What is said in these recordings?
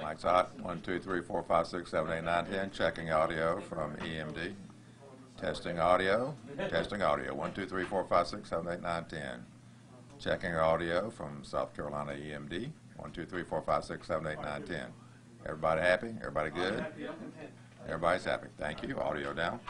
Mic's hot. 1, 2, 3, 4, 5, 6, 7, 8, 9, 10. Checking audio from EMD. Testing audio. Testing audio. 1, 2, 3, 4, 5, 6, 7, 8, 9, 10. Checking audio from South Carolina EMD. 1, 2, 3, 4, 5, 6, 7, 8, 9, 10. Everybody happy? Everybody good? Everybody's happy. Thank you. Audio down.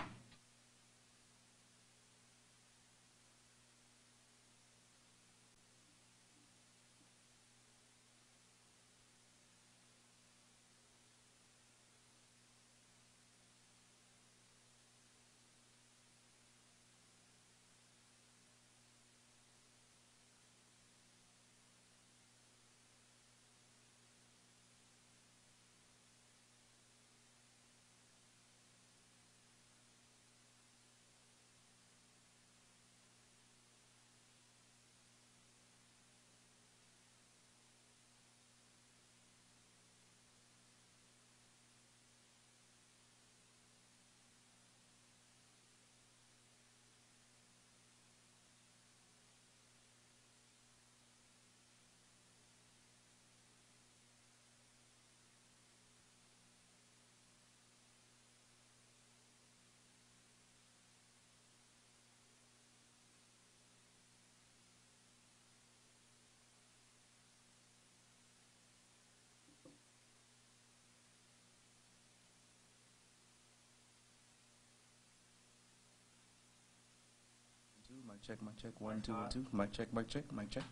Mic check, mic check. 1, 2, 1, 2. Mic check, mic check, mic check.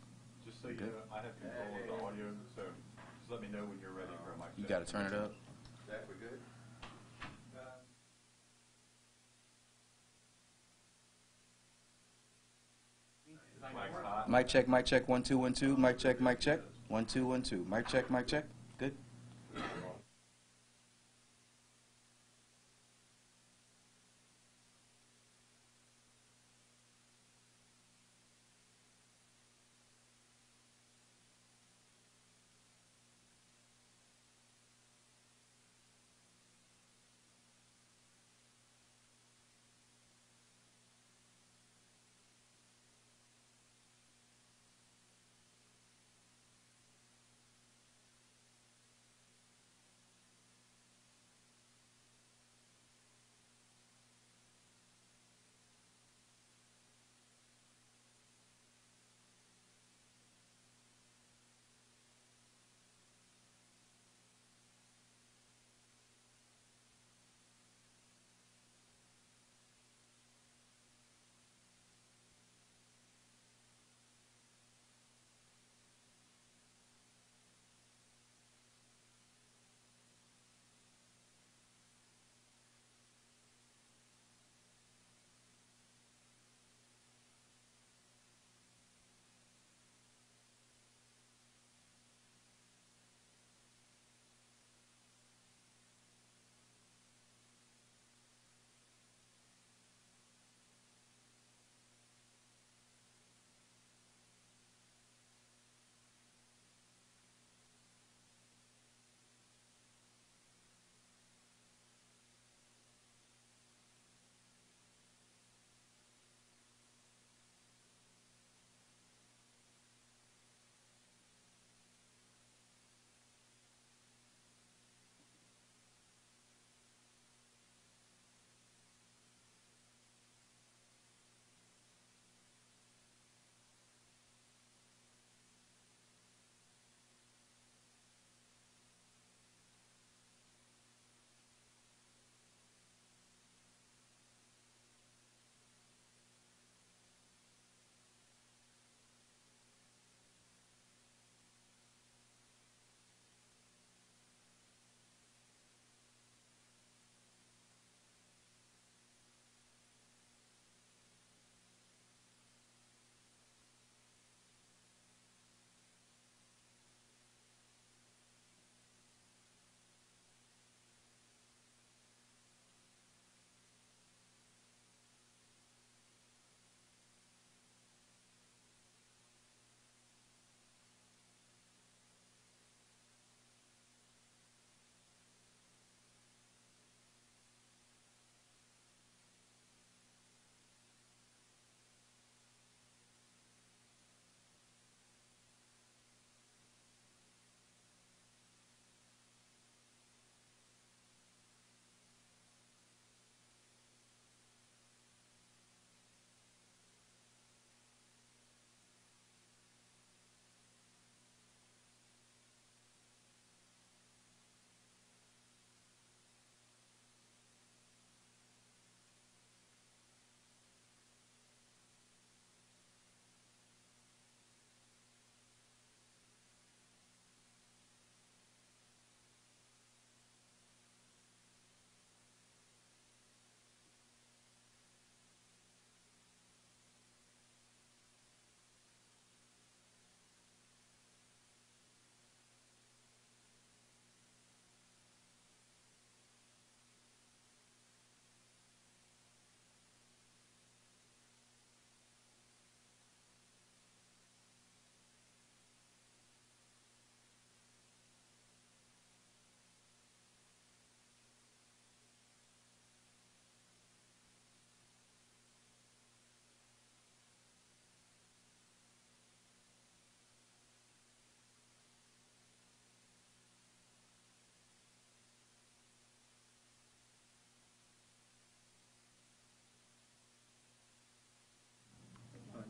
Just so you know, I have control of the audio, so just let me know when you're ready for a mic check. You got to turn it up. Jack, we good? Mic's hot. Mic check, mic check. 1, 2, 1, 2. Mic check, mic check. 1, 2, 1, 2. Mic check, mic check. Good.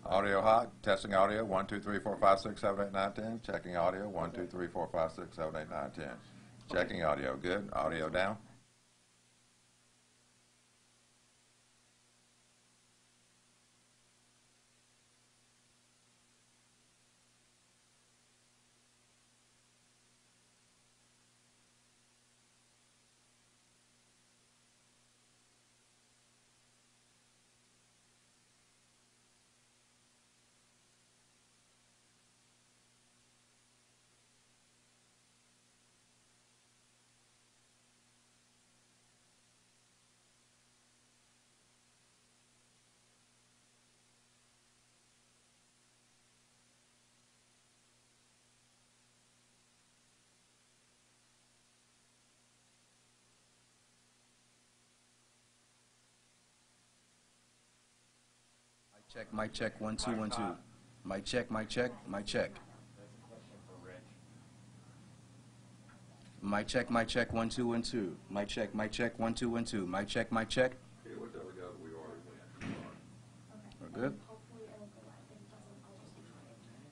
Audio hot, testing audio, 1, 2, 3, 4, 5, 6, 7, 8, 9, 10. Checking audio, 1, 2, 3, 4, 5, 6, 7, 8, 9, 10. Checking audio, good. Audio down. Mic check, 1, 2, 1, 2. Mic check, mic check, mic check. That's a question for Rich. Mic check, mic check, 1, 2, 1, 2. Mic check, 1, 2, 1, 2. Mic check, mic check. Okay, whichever goes, we are. We're good. Hopefully it'll go out. If it doesn't, I'll just try it.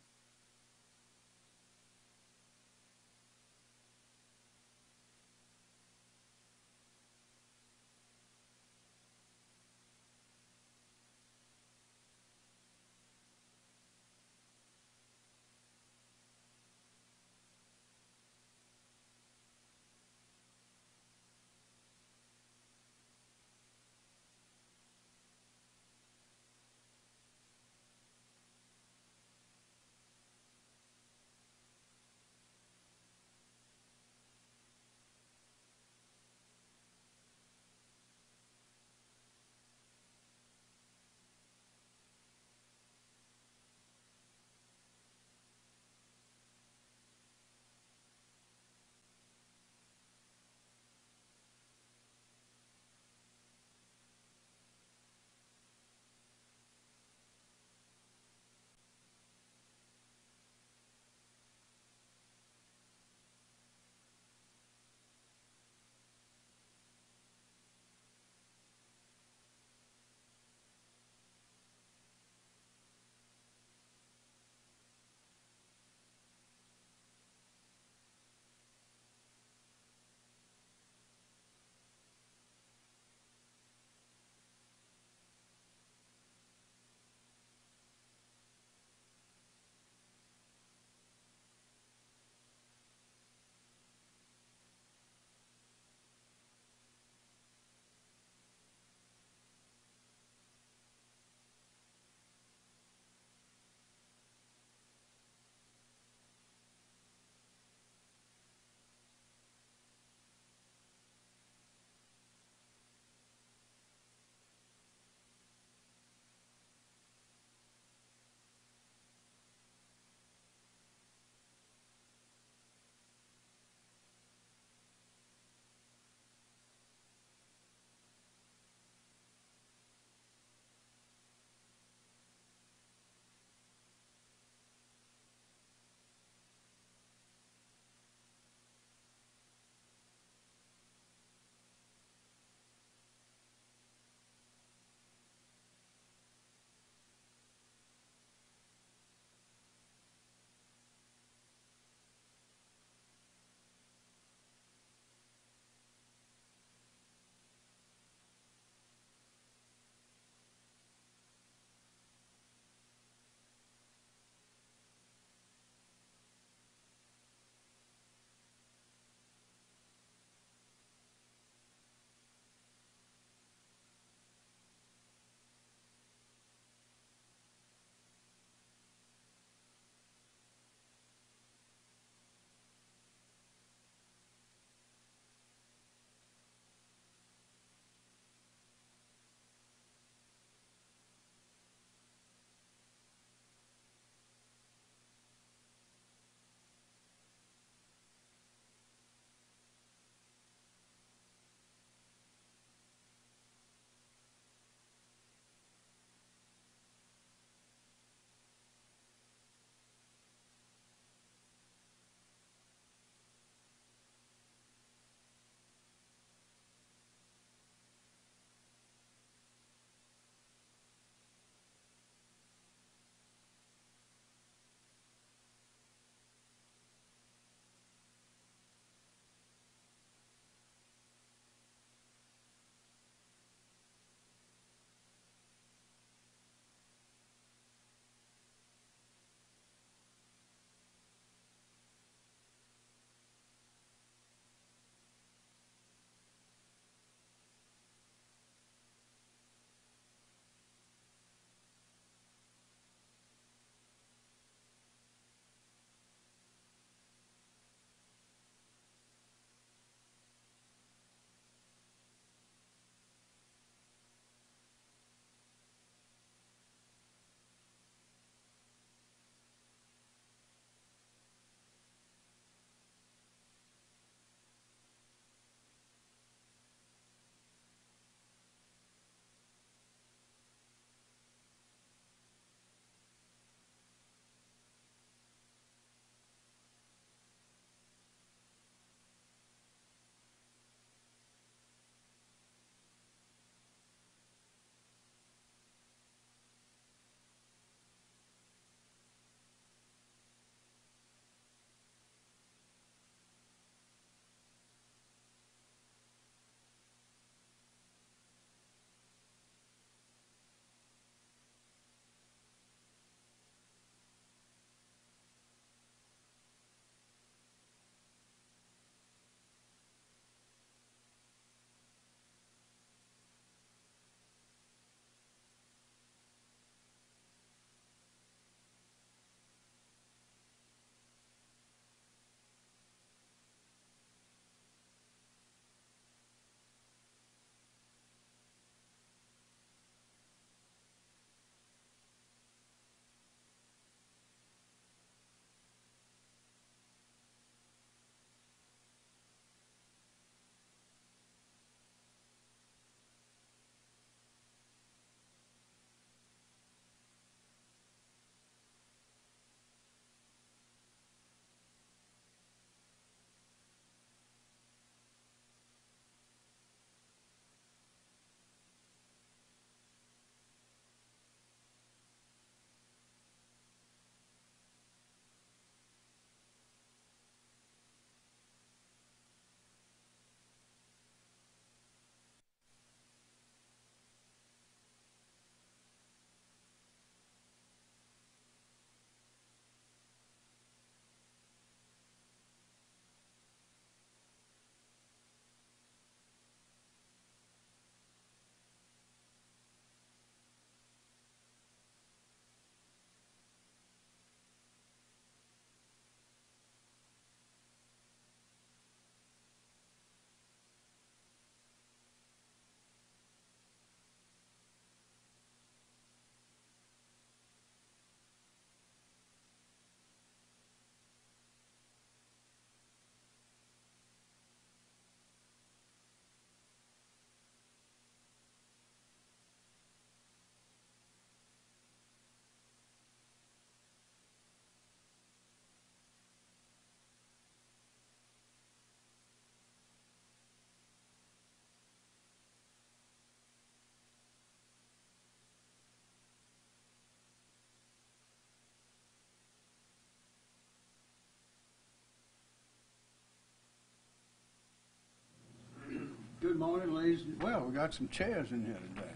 Good morning, ladies. Well, we got some chairs in here today.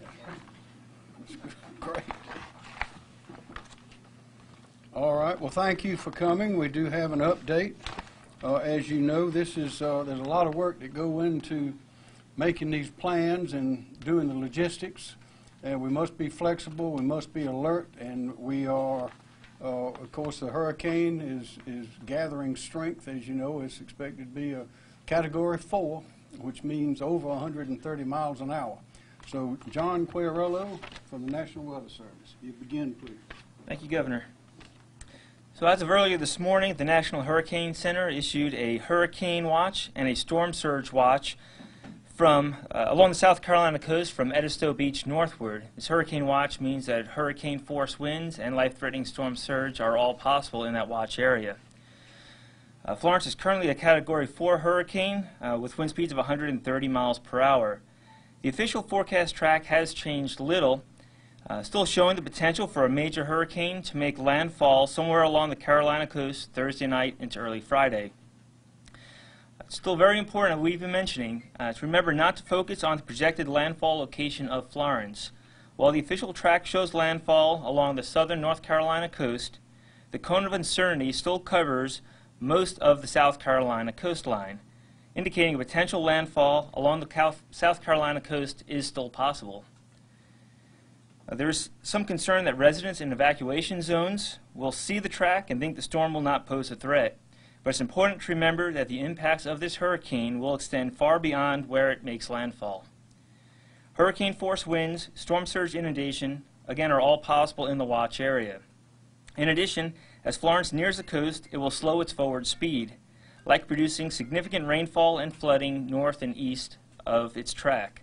That's great. All right. Well, thank you for coming. We do have an update. As you know, there's a lot of work that go into making these plans and doing the logistics. And we must be flexible. We must be alert. And we are, of course, the hurricane is gathering strength. As you know, it's expected to be a Category 4, which means over 130 miles an hour. So, John Quagliarello from the National Weather Service, you begin, please. Thank you, Governor. So as of earlier this morning, the National Hurricane Center issued a hurricane watch and a storm surge watch from along the South Carolina coast from Edisto Beach northward. This hurricane watch means that hurricane force winds and life-threatening storm surge are all possible in that watch area. Florence is currently a Category 4 hurricane with wind speeds of 130 miles per hour. The official forecast track has changed little, still showing the potential for a major hurricane to make landfall somewhere along the Carolina coast Thursday night into early Friday. It's still very important, as we've been mentioning, to remember not to focus on the projected landfall location of Florence. While the official track shows landfall along the southern North Carolina coast, the cone of uncertainty still covers most of the South Carolina coastline, indicating a potential landfall along the South Carolina coast is still possible. There's some concern that residents in evacuation zones will see the track and think the storm will not pose a threat. But it's important to remember that the impacts of this hurricane will extend far beyond where it makes landfall. Hurricane force winds, storm surge inundation, again, are all possible in the watch area. In addition, as Florence nears the coast, it will slow its forward speed, like producing significant rainfall and flooding north and east of its track.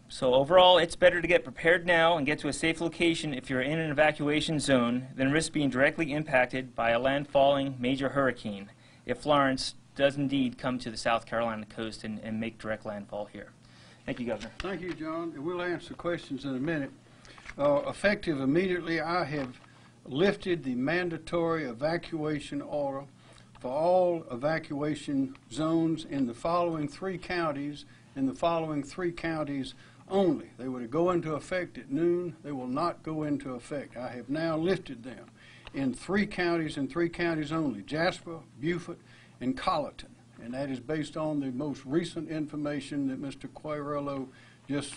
So overall, it's better to get prepared now and get to a safe location if you're in an evacuation zone than risk being directly impacted by a landfalling major hurricane if Florence does indeed come to the South Carolina coast and make direct landfall here. Thank you, Governor. Thank you, John. And we'll answer questions in a minute. Effective immediately, I have lifted the mandatory evacuation order for all evacuation zones in the following three counties, only. They were to go into effect at noon. They will not go into effect. I have now lifted them in three counties and three counties only: Jasper, Beaufort, and Colleton. And that is based on the most recent information that Mr. Quagliarello just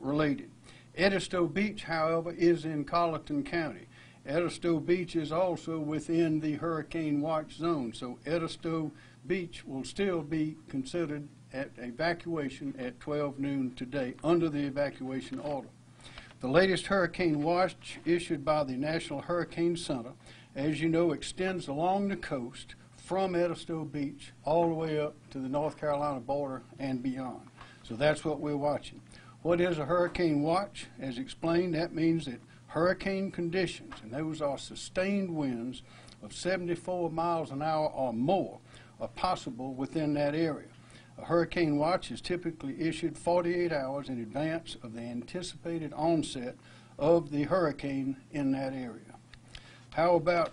related. Edisto Beach, however, is in Colleton County. Edisto Beach is also within the hurricane watch zone, so Edisto Beach will still be considered at evacuation at 12 noon today under the evacuation order. The latest hurricane watch issued by the National Hurricane Center, as you know, extends along the coast from Edisto Beach all the way up to the North Carolina border and beyond. So that's what we're watching. What is a hurricane watch? As explained, that means that hurricane conditions, and those are sustained winds of 74 miles an hour or more, are possible within that area. A hurricane watch is typically issued 48 hours in advance of the anticipated onset of the hurricane in that area. How about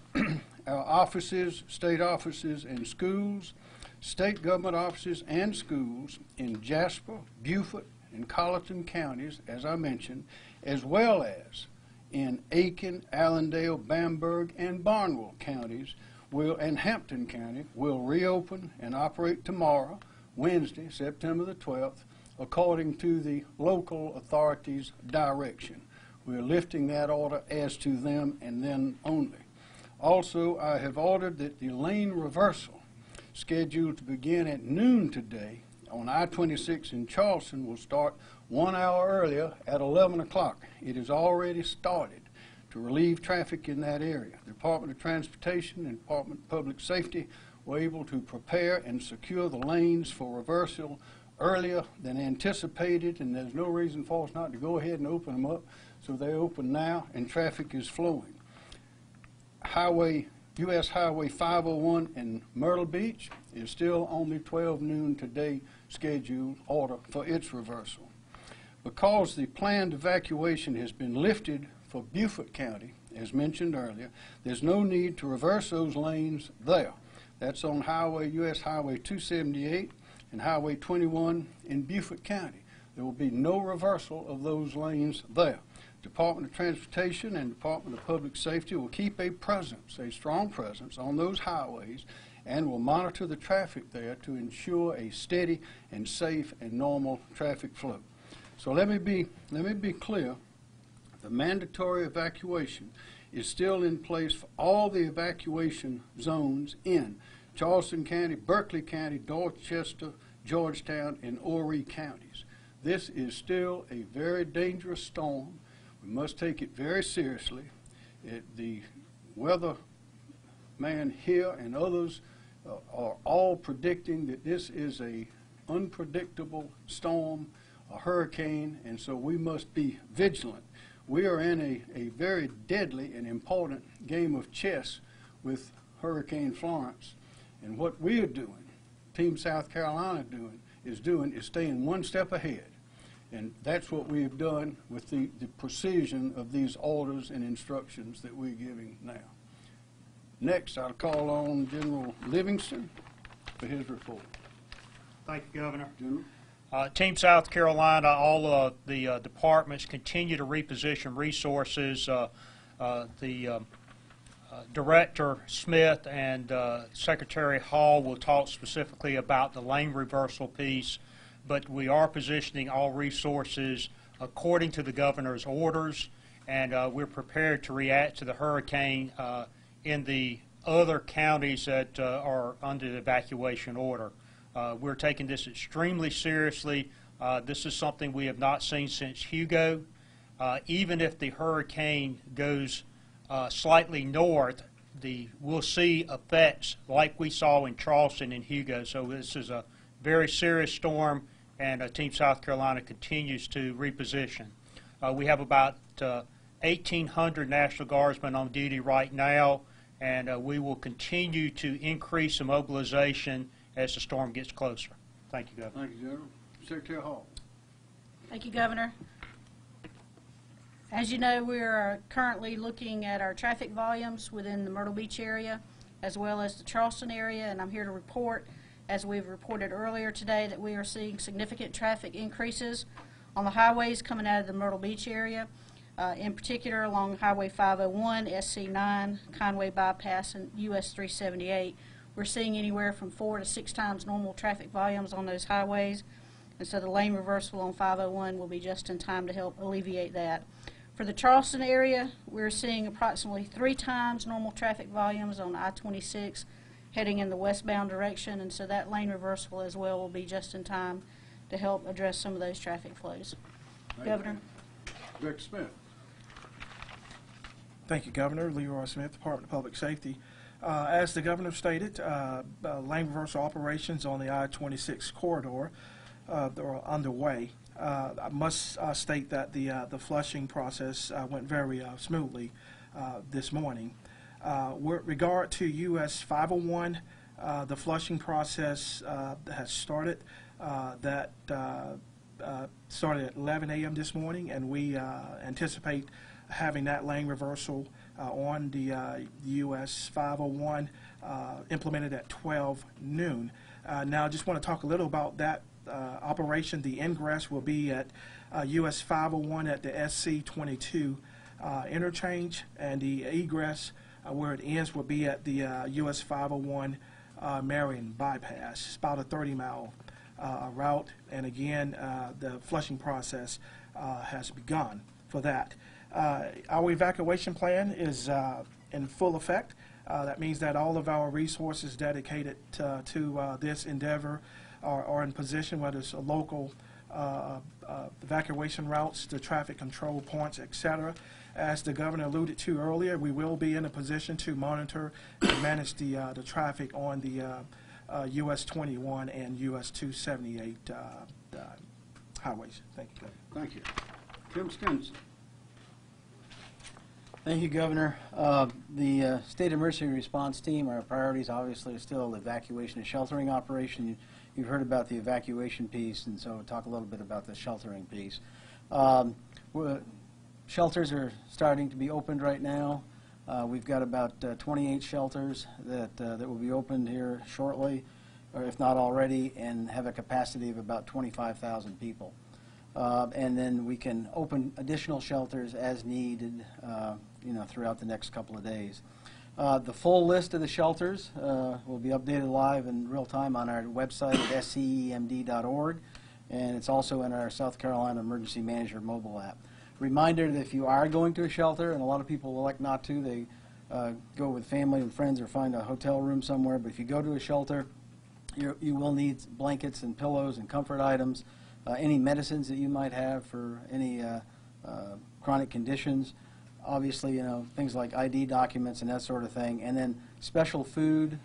our offices, state offices, and schools? State government offices and schools in Jasper, Beaufort, and Colleton counties, as I mentioned, as well as in Aiken, Allendale, Bamberg, and Barnwell counties, and Hampton County, will reopen and operate tomorrow, Wednesday, September the 12th, according to the local authorities' direction. We're lifting that order as to them and then only. Also, I have ordered that the lane reversal, scheduled to begin at noon today on I-26 in Charleston, will start 1 hour earlier at 11 o'clock. It has already started to relieve traffic in that area. The Department of Transportation and Department of Public Safety were able to prepare and secure the lanes for reversal earlier than anticipated, and there's no reason for us not to go ahead and open them up. So they're open now, and traffic is flowing. U.S. Highway 501 in Myrtle Beach is still on the 12 noon today scheduled order for its reversal. Because the planned evacuation has been lifted for Beaufort County, as mentioned earlier, there's no need to reverse those lanes there. That's on U.S. Highway 278 and Highway 21 in Beaufort County. There will be no reversal of those lanes there. Department of Transportation and Department of Public Safety will keep a presence, a strong presence on those highways, and will monitor the traffic there to ensure a steady and safe and normal traffic flow. So let me be clear. The mandatory evacuation is still in place for all the evacuation zones in Charleston County, Berkeley County, Dorchester, Georgetown, and Horry counties. This is still a very dangerous storm. We must take it very seriously. The weather man here and others are all predicting that this is a unpredictable storm, a hurricane, and so we must be vigilant. We are in a very deadly and important game of chess with Hurricane Florence, and what we are doing, Team South Carolina is staying one step ahead. And that's what we've done with the precision of these orders and instructions that we're giving now. Next, I'll call on General Livingston for his report. Thank you, Governor. General? Team South Carolina, all of the departments continue to reposition resources. Director Smith and Secretary Hall will talk specifically about the lane reversal piece, but we are positioning all resources according to the governor's orders, and we're prepared to react to the hurricane in the other counties that are under the evacuation order. We're taking this extremely seriously. This is something we have not seen since Hugo. Even if the hurricane goes slightly north, we'll see effects like we saw in Charleston and Hugo. So this is a very serious storm, and Team South Carolina continues to reposition. We have about 1,800 National Guardsmen on duty right now, and we will continue to increase the mobilization as the storm gets closer. Thank you, Governor. Thank you, General. Secretary Hall. Thank you, Governor. As you know, we are currently looking at our traffic volumes within the Myrtle Beach area as well as the Charleston area, and I'm here to report, as we've reported earlier today, that we are seeing significant traffic increases on the highways coming out of the Myrtle Beach area, in particular along Highway 501, SC9, Conway Bypass, and US 378. We're seeing anywhere from 4 to 6 times normal traffic volumes on those highways, and so the lane reversal on 501 will be just in time to help alleviate that. For the Charleston area, we're seeing approximately 3 times normal traffic volumes on I-26 heading in the westbound direction, and so that lane reversal as well will be just in time to help address some of those traffic flows. Governor. Director Smith. Thank you, Governor. Leroy Smith, Department of Public Safety. As the Governor stated, lane reversal operations on the I-26 corridor are underway. I must state that the flushing process went very smoothly this morning. With regard to US 501, the flushing process has started. That started at 11 a.m. this morning, and we anticipate having that lane reversal on the US 501 implemented at 12 noon. Now, I just want to talk a little about that operation. The ingress will be at US 501 at the SC22 interchange, and the egress where it ends will be at the US 501 Marion bypass. It's about a 30-mile route, and again, the flushing process has begun for that. Our evacuation plan is in full effect. That means that all of our resources dedicated to this endeavor are in position, whether it's a local evacuation routes, the traffic control points, etc. As the Governor alluded to earlier, we will be in a position to monitor and manage the traffic on the US 21 and US 278 highways. Thank you, Governor. Thank you. Tim Stinson. Thank you, Governor. The State Emergency Response Team, our priorities obviously are still evacuation and sheltering operation. You've heard about the evacuation piece, and so we'll talk a little bit about the sheltering piece. Shelters are starting to be opened right now. We've got about 28 shelters that will be opened here shortly. or if not already, and have a capacity of about 25,000 people. And then we can open additional shelters as needed, throughout the next couple of days. The full list of the shelters will be updated live in real time on our website at scemd.org, and it's also in our South Carolina Emergency Manager mobile app. Reminder that if you are going to a shelter, and a lot of people elect not to, they go with family and friends or find a hotel room somewhere, but if you go to a shelter, you will need blankets and pillows and comfort items, any medicines that you might have for any chronic conditions, obviously, things like ID documents and that sort of thing, and then special food.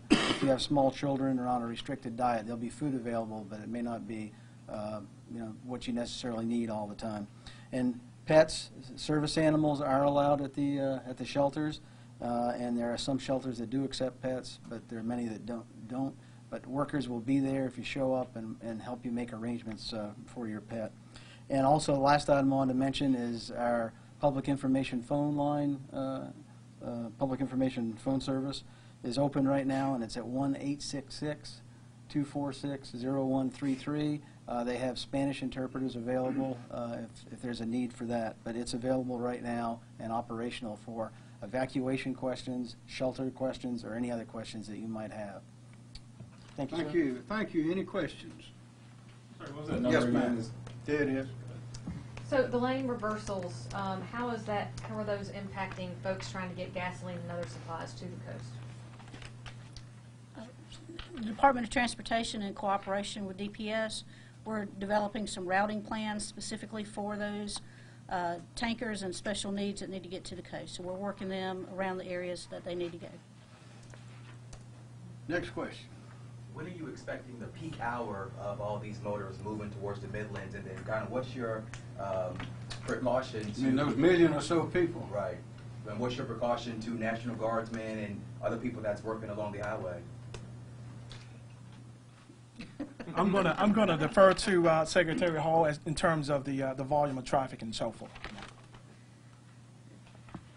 If you have small children or on a restricted diet, there'll be food available, but it may not be what you necessarily need all the time. And pets, service animals are allowed at the shelters, and there are some shelters that do accept pets, but there are many that don't. But workers will be there if you show up and help you make arrangements for your pet. And also, the last item I wanted to mention is our public information phone line, public information phone service is open right now, and it's at 1-866-246-0133. They have Spanish interpreters available if there's a need for that, but it's available right now and operational for evacuation questions, shelter questions, or any other questions that you might have. Thank you, Thank sir. you. Thank you. Any questions? Sorry, what was that Yes, number ma'am. again? There it is. So the lane reversals, how are those impacting folks trying to get gasoline and other supplies to the coast? The Department of Transportation, in cooperation with DPS, we're developing some routing plans specifically for those tankers and special needs that need to get to the coast. So we're working them around the areas that they need to go. Next question. When are you expecting the peak hour of all these motors moving towards the Midlands, and then kind of what's your precaution to... I mean, those million or so people. Right. And what's your precaution to National Guardsmen and other people that's working along the highway? I'm gonna defer to Secretary Hall in terms of the volume of traffic and so forth.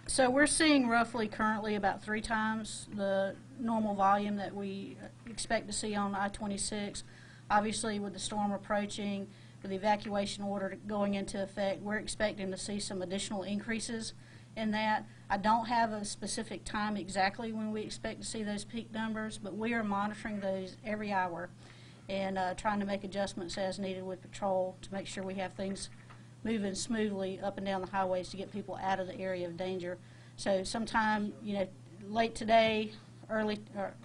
So we're seeing roughly currently about 3 times the normal volume that we expect to see on I-26. Obviously, with the storm approaching, with the evacuation order going into effect, we're expecting to see some additional increases in that. I don't have a specific time exactly when we expect to see those peak numbers, but we are monitoring those every hour and trying to make adjustments as needed with patrol to make sure we have things moving smoothly up and down the highways to get people out of the area of danger. So sometime, late today, early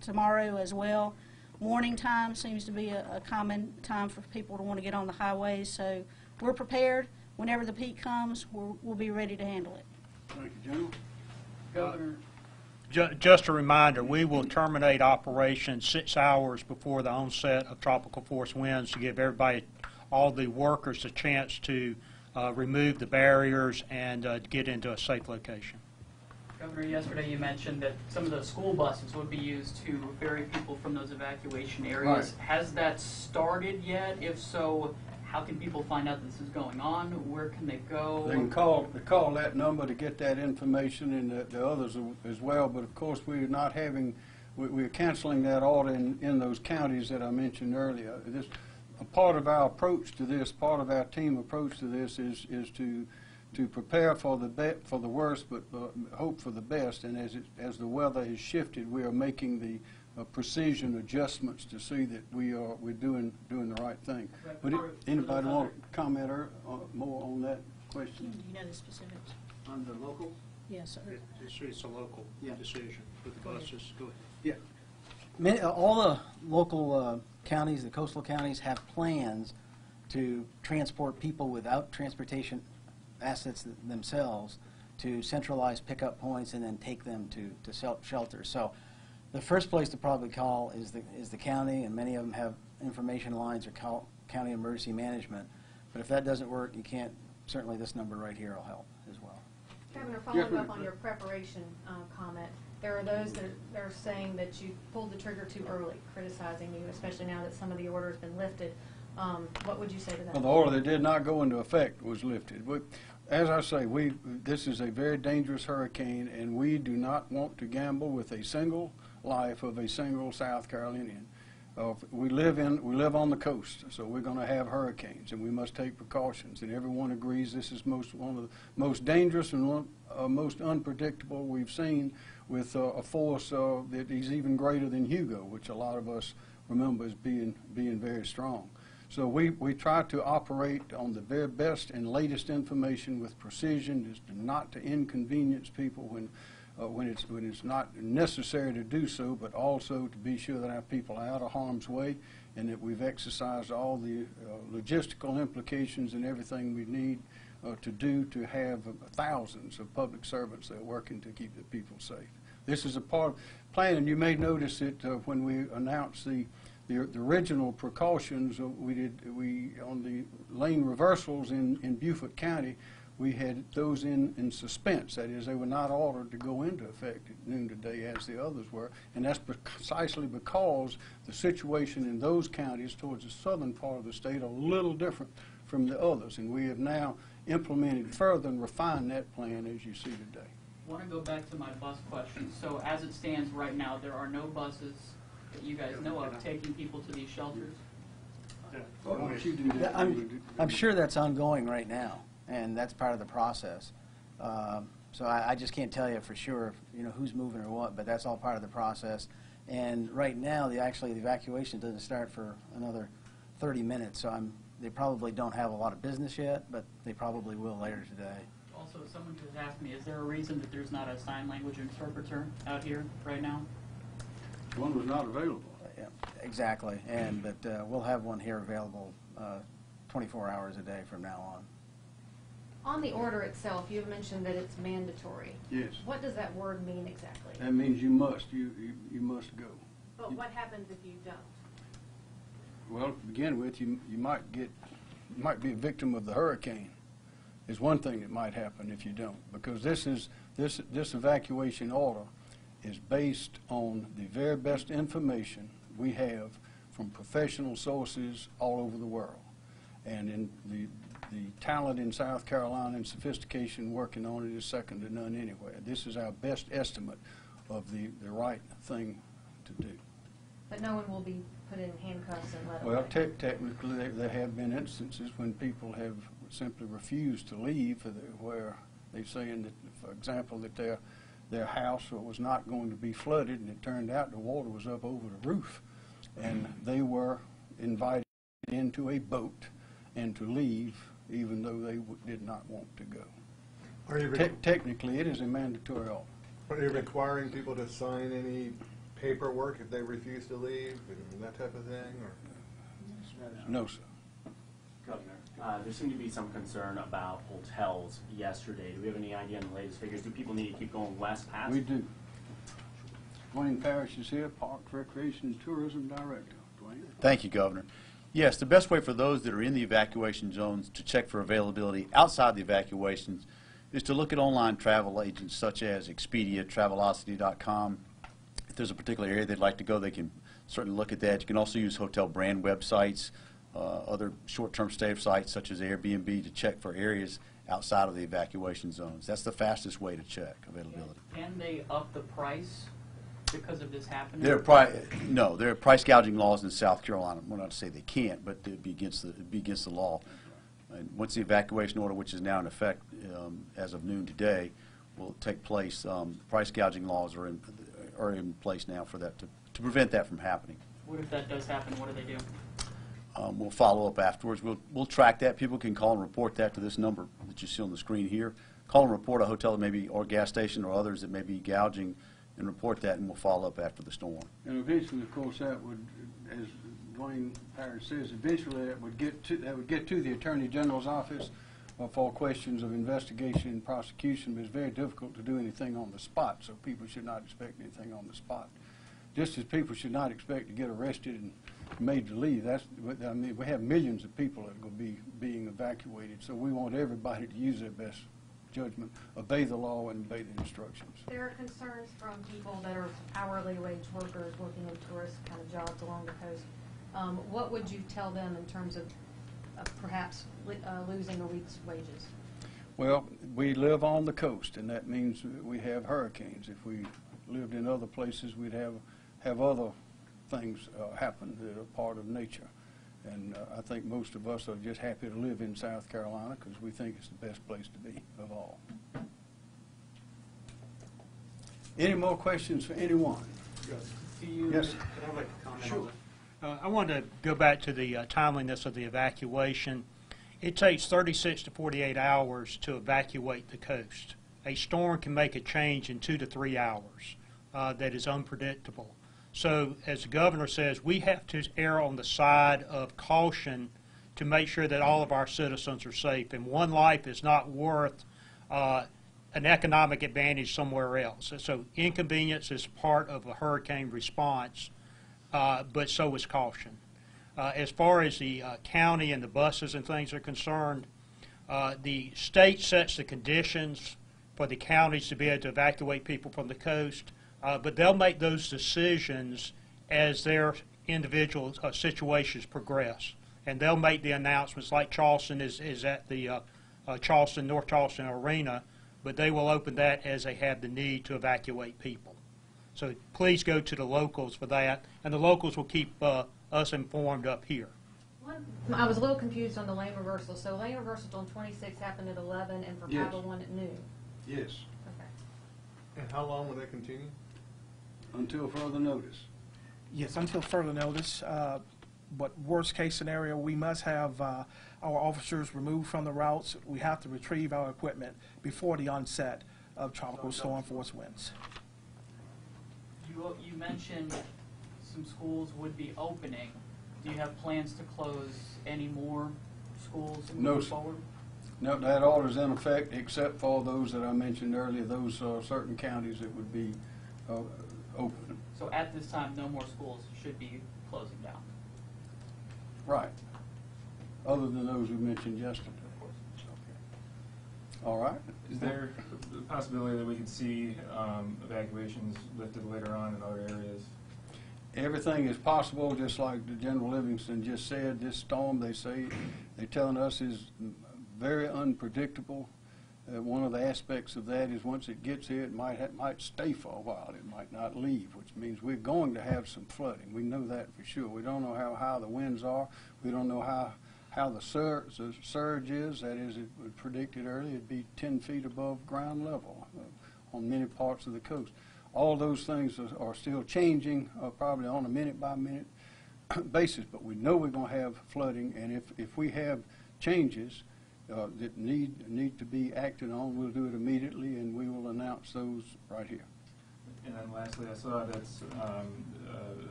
tomorrow as well. Morning time seems to be a common time for people to want to get on the highways. So we're prepared. Whenever the peak comes, we'll be ready to handle it. Thank you, General. Governor. Just a reminder, we will terminate operations 6 hours before the onset of tropical force winds to give everybody, all the workers, a chance to remove the barriers and get into a safe location. Governor, yesterday you mentioned that some of the school buses would be used to ferry people from those evacuation areas. Right. Has that started yet? If so, how can people find out this is going on? Where can they go? They can call that number to get that information, and the others as well. But of course, we're not having, we're canceling that order in those counties that I mentioned earlier. A part of our approach to this, part of our team approach to this is to prepare for the worst, but hope for the best. And as the weather has shifted, we are making the precision adjustments to see that we're doing the right thing. But anybody want to comment more on that question? Do you know the specifics? On the local? Yes, sir. It's a local decision with the buses. Go ahead. Yeah. All the local counties, the coastal counties, have plans to transport people without transportation assets themselves to centralized pickup points and then take them to shelters. So the first place to probably call is the county, and many of them have information lines or county emergency management. But if that doesn't work, you can't. Certainly, this number right here will help as well. Governor, following up on your preparation comment, there are those that are saying that you pulled the trigger too early, criticizing you, especially now that some of the order has been lifted. What would you say to that? Well, the order that did not go into effect was lifted. As I say, this is a very dangerous hurricane, and we do not want to gamble with a single life of a single South Carolinian. We live on the coast, so we're going to have hurricanes, and we must take precautions. And everyone agrees this is one of the most dangerous and most unpredictable we've seen, with a force that is even greater than Hugo, which a lot of us remember as being very strong. So we try to operate on the very best and latest information with precision, just not to inconvenience people when it's not necessary to do so, but also to be sure that our people are out of harm's way, and that we've exercised all the logistical implications and everything we need to do to have thousands of public servants that are working to keep the people safe. This is a part of the plan, and you may notice that when we announced the original precautions, on the lane reversals in Beaufort County, we had those in suspense. That is, they were not ordered to go into effect at noon today as the others were, and that's precisely because the situation in those counties towards the southern part of the state are a little different from the others, and we have now implemented further and refined that plan as you see today. I want to go back to my bus question. So as it stands right now, there are no buses that you guys know of taking people to these shelters? Why don't you do that? I'm sure that's ongoing right now, and that's part of the process. So I just can't tell you for sure, who's moving or what, but that's all part of the process. And right now, the evacuation doesn't start for another 30 minutes, so they probably don't have a lot of business yet, but they probably will later today. Also, someone just asked me, is there a reason that there's not a sign language interpreter out here right now? One was not available. Yeah, exactly, but we'll have one here available 24 hours a day from now on. On the order itself, you have mentioned that it's mandatory. Yes. What does that word mean exactly? That means you must go. But what happens if you don't? Well, to begin with, you might be a victim of the hurricane. Is one thing that might happen if you don't, because this evacuation order is based on the very best information we have from professional sources all over the world, and in the talent in South Carolina and sophistication working on it is second to none anywhere. This is our best estimate of the right thing to do. But no one will be put in handcuffs and let Well, away. technically, there have been instances when people have simply refused to leave, where they're saying that, for example, that their house was not going to be flooded, and it turned out the water was up over the roof, and they were invited into a boat and to leave, even though they did not want to go. Are you Technically, it is a mandatory order. Are you requiring people to sign any paperwork if they refuse to leave and that type of thing? Or? No, sir. Governor, there seemed to be some concern about hotels yesterday. Do we have any idea on the latest figures? Do people need to keep going west past? We do. Dwayne Parrish is here, Parks, Recreation, and Tourism Director. Dwayne. Thank you, Governor. Yes, the best way for those that are in the evacuation zones to check for availability outside the evacuations is to look at online travel agents such as Expedia, Travelocity.com. If there's a particular area they'd like to go, they can certainly look at that. You can also use hotel brand websites, other short-term stay sites such as Airbnb to check for areas outside of the evacuation zones. That's the fastest way to check availability. Can they up the price because of this happening? There are price gouging laws in South Carolina. I'm not to say they can't, but it'd be against the law. And once the evacuation order, which is now in effect as of noon today, will take place, price gouging laws are in place now for that to prevent that from happening. What if that does happen? What do they do? We'll follow up afterwards. We'll track that. People can call and report that to this number that you see on the screen here. Call and report a hotel that may be, or gas station or others that may be gouging, and report that, and we'll follow up after the storm. And eventually, of course, that would, as Dwayne Parrish says, eventually that would get to the Attorney General's office for questions of investigation and prosecution. But it's very difficult to do anything on the spot, so people should not expect anything on the spot. Just as people should not expect to get arrested and made to leave. We have millions of people that are going to be being evacuated, so we want everybody to use their best judgment, obey the law, and obey the instructions. There are concerns from people that are hourly wage workers working in tourist kind of jobs along the coast. What would you tell them in terms of perhaps losing a week's wages? Well, we live on the coast, and that means we have hurricanes. If we lived in other places, we'd have other things happen that are part of nature. And I think most of us are just happy to live in South Carolina because we think it's the best place to be of all. Any more questions for anyone? Do you, Yes. Could I make a comment on that? I wanted to go back to the timeliness of the evacuation. It takes 36 to 48 hours to evacuate the coast. A storm can make a change in 2 to 3 hours that is unpredictable. So, as the governor says, we have to err on the side of caution to make sure that all of our citizens are safe. And one life is not worth an economic advantage somewhere else. So inconvenience is part of a hurricane response, but so is caution. As far as the county and the buses and things are concerned, the state sets the conditions for the counties to be able to evacuate people from the coast, but they'll make those decisions as their individual situations progress. And they'll make the announcements, like Charleston is at the North Charleston Arena, but they will open that as they have the need to evacuate people. So please go to the locals for that, and the locals will keep us informed up here. I was a little confused on the lane reversal. So lane reversals on 26 happened at 11 and for Yes. 501 at noon. Yes. Okay. And how long will they continue? Until further notice. Yes, until further notice. But worst case scenario, we must have our officers removed from the routes. We have to retrieve our equipment before the onset of tropical storm force winds. You mentioned some schools would be opening. Do you have plans to close any more schools No, moving sir. forward? No, that order's in effect except for those that I mentioned earlier, those certain counties that would be open. So at this time, no more schools should be closing down. Right. Other than those we mentioned yesterday. All right. Is there a possibility that we could see evacuations lifted later on in other areas? Everything is possible, just like the General Livingston just said. This storm, they're telling us, is very unpredictable. One of the aspects of that is once it gets here, it might stay for a while. It might not leave, which means we're going to have some flooding. We know that for sure. We don't know how high the winds are. We don't know how the surge is. That is, it was predicted earlier it'd be 10 feet above ground level on many parts of the coast. All those things are still changing, probably on a minute-by-minute basis, but we know we're going to have flooding, and if we have changes that need to be acted on, we'll do it immediately, and we will announce those right here. And then lastly, I saw that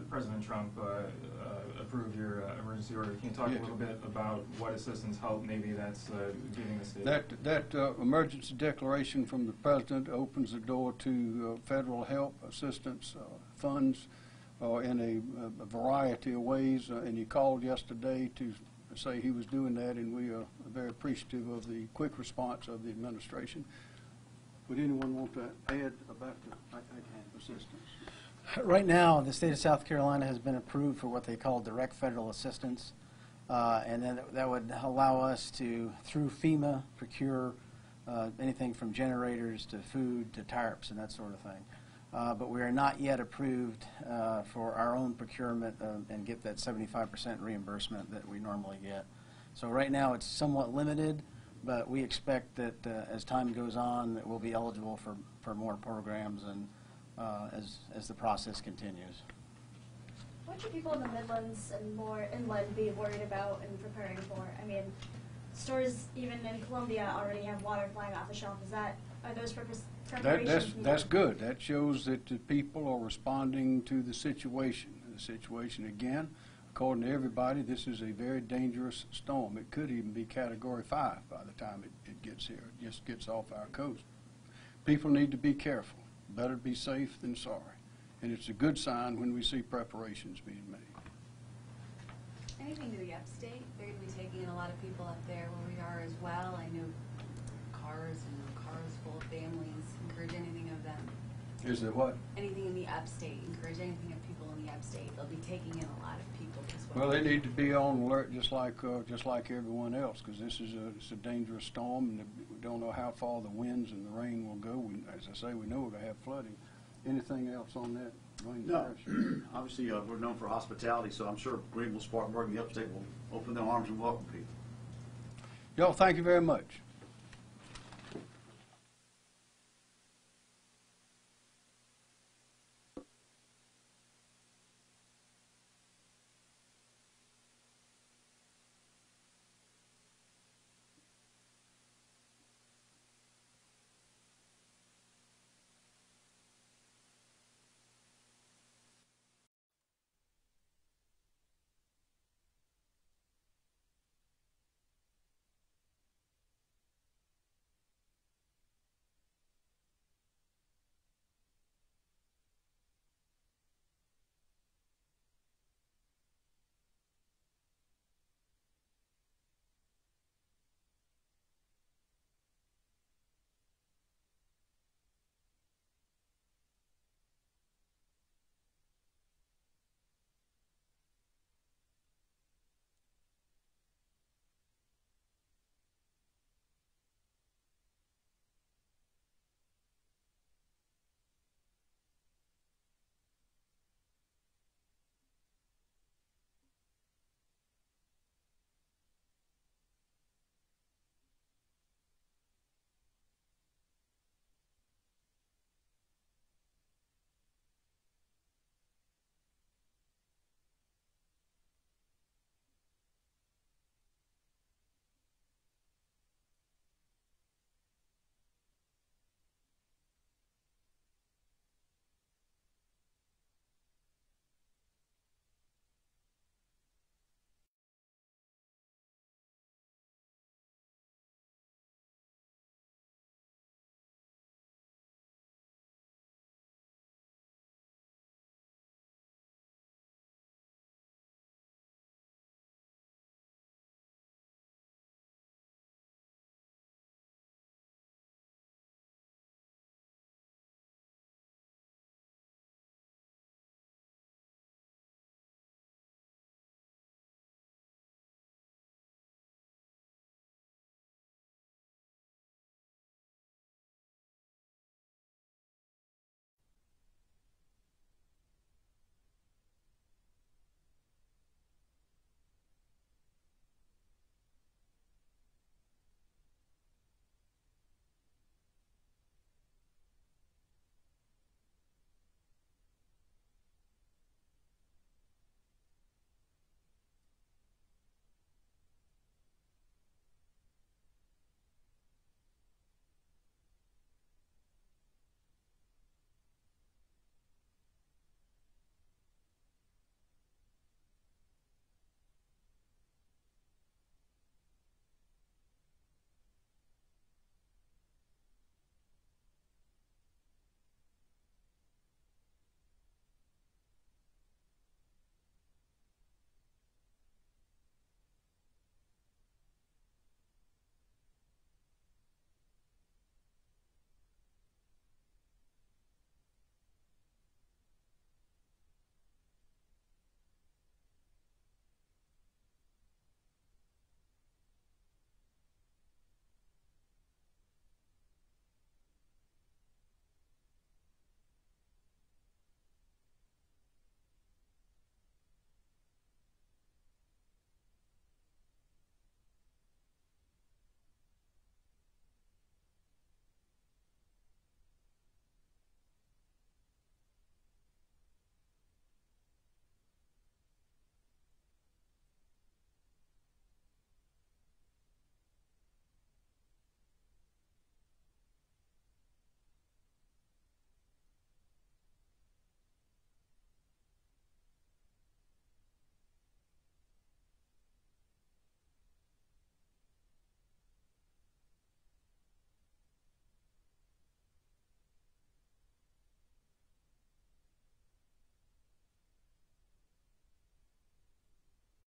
President Trump approved your emergency order. Can you talk a little bit about what assistance help maybe that's giving the state? That emergency declaration from the President opens the door to federal help, assistance, funds in a variety of ways, and he called yesterday to say he was doing that, and we are very appreciative of the quick response of the administration. Would anyone want to add about the assistance? Right now, the state of South Carolina has been approved for what they call direct federal assistance, and then that would allow us to, through FEMA, procure anything from generators to food to tarps and that sort of thing. But we are not yet approved for our own procurement and get that 75% reimbursement that we normally get. So right now it's somewhat limited, but we expect that as time goes on that we'll be eligible for more programs and as the process continues. What should people in the Midlands and more inland be worried about and preparing for? I mean, stores even in Columbia already have water flying off the shelf. Are those preparations? That's good. That shows that the people are responding to the situation. The situation, again, according to everybody, this is a very dangerous storm. It could even be Category 5 by the time it gets here. It just gets off our coast. People need to be careful. Better be safe than sorry. And it's a good sign when we see preparations being made. Anything to the upstate? They're going to be taking in a lot of people up there where we are as well. I know cars full of families. Encourage anything of them. Is there what? Anything in the upstate. Encourage anything of people in the upstate. They'll be taking in a lot of people as well. Well, they need to be on alert just like everyone else, because it's a dangerous storm, and we don't know how far the winds and the rain will go. As I say, we know we're going to have flooding. Anything else on that? Wayne No, Parish. obviously, we're known for hospitality, so I'm sure Greenville, Spartanburg, and the upstate will open their arms and welcome people. Y'all, thank you very much.